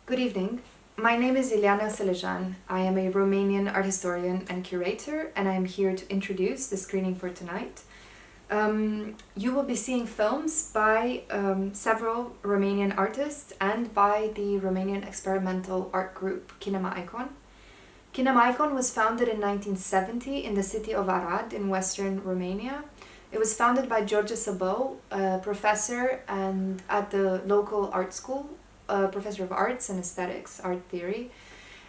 Good evening. My name is Ileana Selejan. I am a Romanian art historian and curator, and I am here to introduce the screening for tonight. You will be seeing films by several Romanian artists and by the Romanian experimental art group Kinema Icon. Kinema Icon was founded in 1970 in the city of Arad in western Romania. It was founded by George Sabau, a professor and at the local art school, a professor of arts and aesthetics, art theory,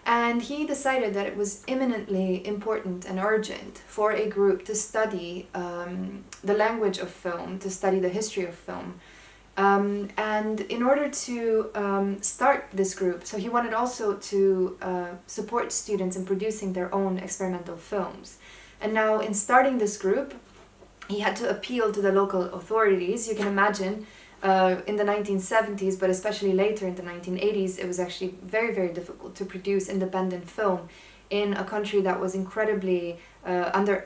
and he decided that it was imminently important and urgent for a group to study the language of film, to study the history of film. And in order to start this group, so he wanted also to support students in producing their own experimental films. And now in starting this group, he had to appeal to the local authorities. You can imagine in the 1970s, but especially later in the 1980s, it was actually very, very difficult to produce independent film in a country that was incredibly under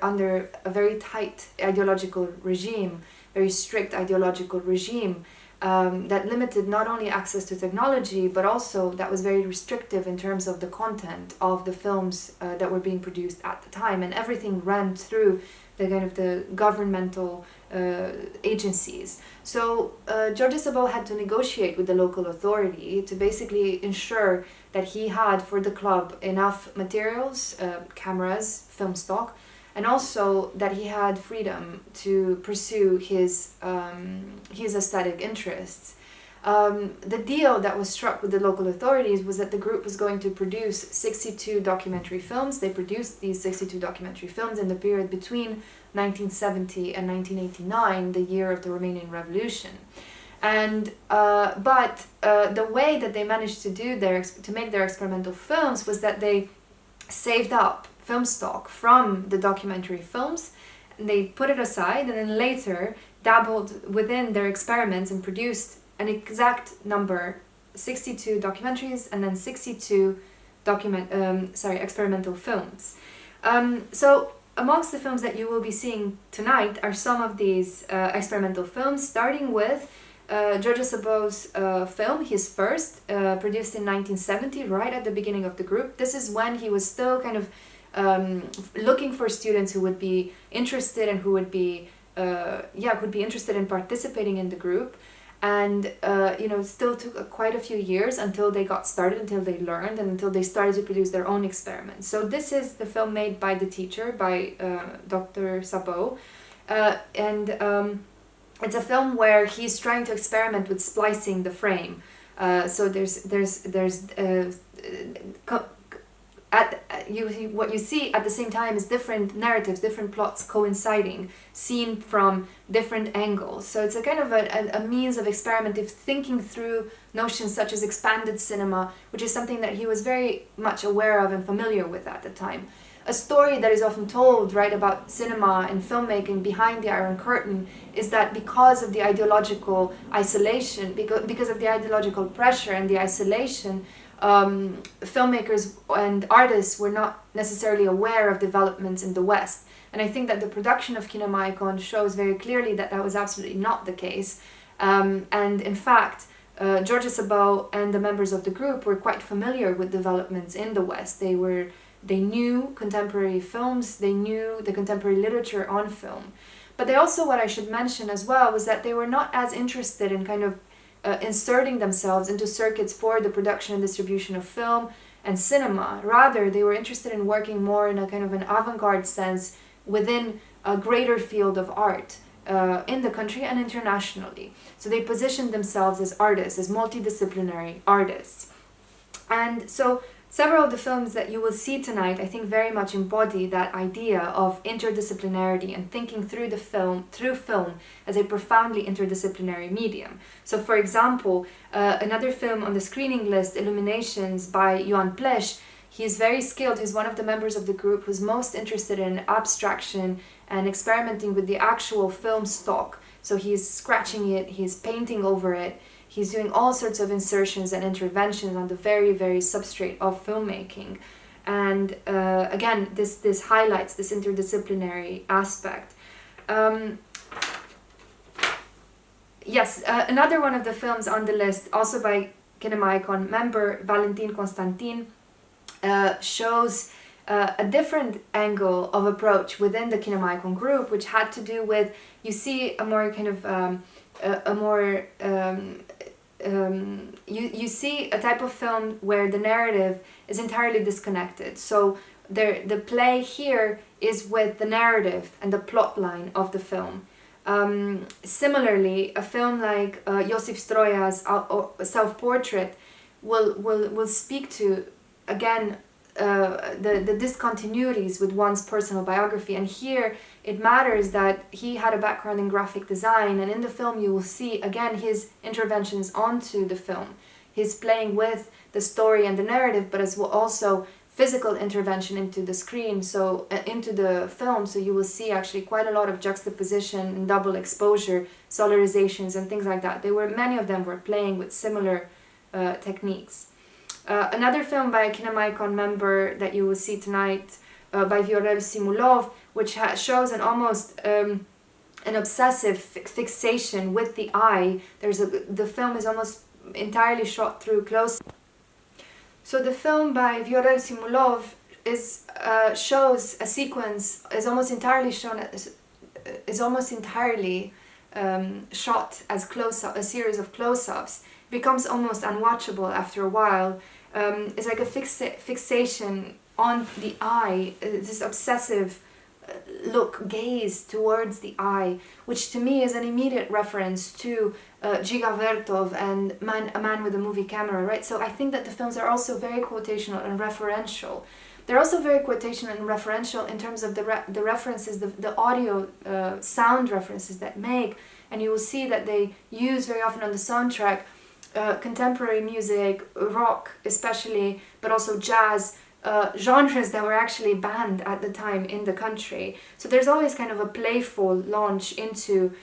a very tight ideological regime, very strict ideological regime that limited not only access to technology, but also that was very restrictive in terms of the content of the films that were being produced at the time, and everything ran through the kind of the governmental agencies. So George Sabau had to negotiate with the local authority to basically ensure that he had for the club enough materials, cameras, film stock, and also that he had freedom to pursue his aesthetic interests. The deal that was struck with the local authorities was that the group was going to produce 62 documentary films. They produced these 62 documentary films in the period between 1970 and 1989, the year of the Romanian Revolution. And but the way that they managed to make their experimental films was that they saved up film stock from the documentary films, and they put it aside, and then later dabbled within their experiments and produced an exact number, 62 documentaries and then 62 experimental films. So amongst the films that you will be seeing tonight are some of these experimental films, starting with George Sabau's film, his first, produced in 1970, right at the beginning of the group. This is when he was still kind of looking for students who would be interested and who would be interested in participating in the group. And still took quite a few years until they got started, until they learned, and until they started to produce their own experiments. So this is the film made by the teacher, by Dr. Sabau, and it's a film where he's trying to experiment with splicing the frame. So what you see at the same time is different narratives, different plots coinciding, seen from different angles. So it's a kind of a means of experimentive thinking through notions such as expanded cinema, which is something that he was very much aware of and familiar with at the time. A story that is often told, right, about cinema and filmmaking behind the Iron Curtain is that because of the ideological isolation, because of the ideological pressure and the isolation, filmmakers and artists were not necessarily aware of developments in the West. And I think that the production of Kinema Icon shows very clearly that that was absolutely not the case. And in fact, George Sabau and the members of the group were quite familiar with developments in the West. They knew contemporary films, they knew the contemporary literature on film. But they also, what I should mention as well, was that they were not as interested in kind of inserting themselves into circuits for the production and distribution of film and cinema. Rather, they were interested in working more in a kind of an avant-garde sense within a greater field of art in the country and internationally. So they positioned themselves as artists, as multidisciplinary artists. And so several of the films that you will see tonight, I think, very much embody that idea of interdisciplinarity and thinking through film as a profoundly interdisciplinary medium. So, for example, another film on the screening list, Illuminations by Ioan Pleș, he's very skilled. He's one of the members of the group who's most interested in abstraction and experimenting with the actual film stock. So he's scratching it, he's painting over it, he's doing all sorts of insertions and interventions on the very, very substrate of filmmaking. And again, this highlights this interdisciplinary aspect. Yes, another one of the films on the list, also by kinema icon member, Valentin Constantin, shows a different angle of approach within the kinema icon group, which had to do with, you see a more kind of you see a type of film where the narrative is entirely disconnected. So the play here is with the narrative and the plot line of the film. Similarly, a film like Iosif Stroia's self-portrait will speak to, again, the discontinuities with one's personal biography. And here it matters that he had a background in graphic design, and in the film you will see again his interventions onto the film. He's playing with the story and the narrative, but as well also physical intervention into the screen, so into the film. So you will see actually quite a lot of juxtaposition and double exposure, solarizations and things like that. Many of them were playing with similar techniques. Another film by a kinema icon member that you will see tonight, by Viorel Simulov, which shows an almost an obsessive fixation with the eye. The film is almost entirely shot through close. So the film by Viorel Simulov shows a sequence, is almost entirely shot as close-up, a series of close-ups. Becomes almost unwatchable after a while. It's like a fixation on the eye, this obsessive gaze towards the eye, which to me is an immediate reference to Giga Vertov and A Man with a Movie Camera, right? So I think that the films are also very quotational and referential. They're also very quotational and referential in terms of the references, the audio sound references that make, and you will see that they use very often on the soundtrack contemporary music, rock especially, but also jazz, genres that were actually banned at the time in the country. So there's always kind of a playful launch into,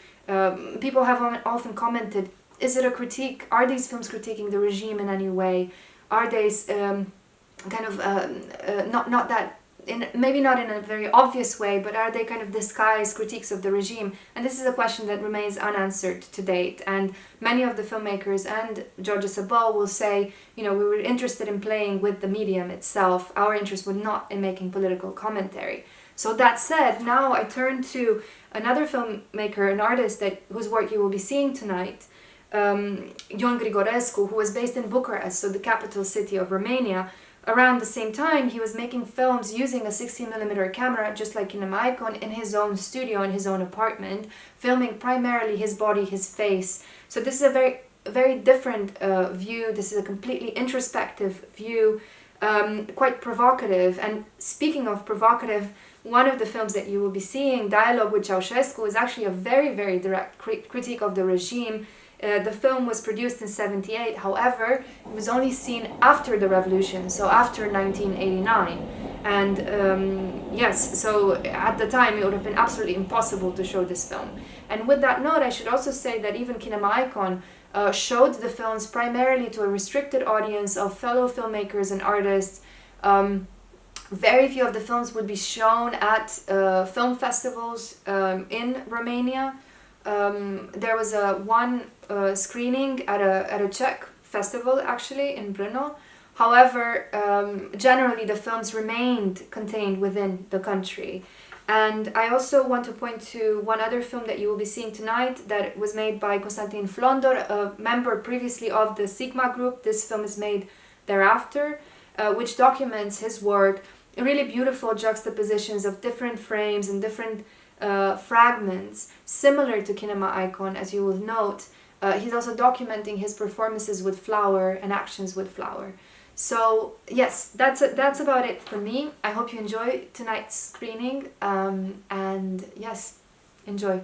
people have often commented, is it a critique? Are these films critiquing the regime in any way? Are they not that, maybe not in a very obvious way, but are they kind of disguised critiques of the regime? And this is a question that remains unanswered to date. And many of the filmmakers and George Sabau will say, we were interested in playing with the medium itself. Our interest was not in making political commentary. So that said, now I turn to another filmmaker, an artist whose work you will be seeing tonight, Ioan Grigorescu, who was based in Bucharest, so the capital city of Romania. Around the same time, he was making films using a 16mm camera, just like Kinema Icon, in his own studio, in his own apartment, filming primarily his body, his face. So this is a very, very different view. This is a completely introspective view, quite provocative. And speaking of provocative, one of the films that you will be seeing, Dialog with Ceauşescu, is actually a very, very direct critique of the regime. The film was produced in '78, however, it was only seen after the revolution, so after 1989. And yes, so at the time it would have been absolutely impossible to show this film. And with that note, I should also say that even Kinema Icon showed the films primarily to a restricted audience of fellow filmmakers and artists. Very few of the films would be shown at film festivals in Romania. There was one screening at a Czech festival actually in Brno. However, generally the films remained contained within the country. And I also want to point to one other film that you will be seeing tonight that was made by Constantin Flondor, a member previously of the Sigma group. This film is made thereafter, which documents his work, really beautiful juxtapositions of different frames and different fragments, similar to Kinema Icon, as you will note. He's also documenting his performances with flour and actions with flour. So yes, that's about it for me. I hope you enjoy tonight's screening, and yes, enjoy.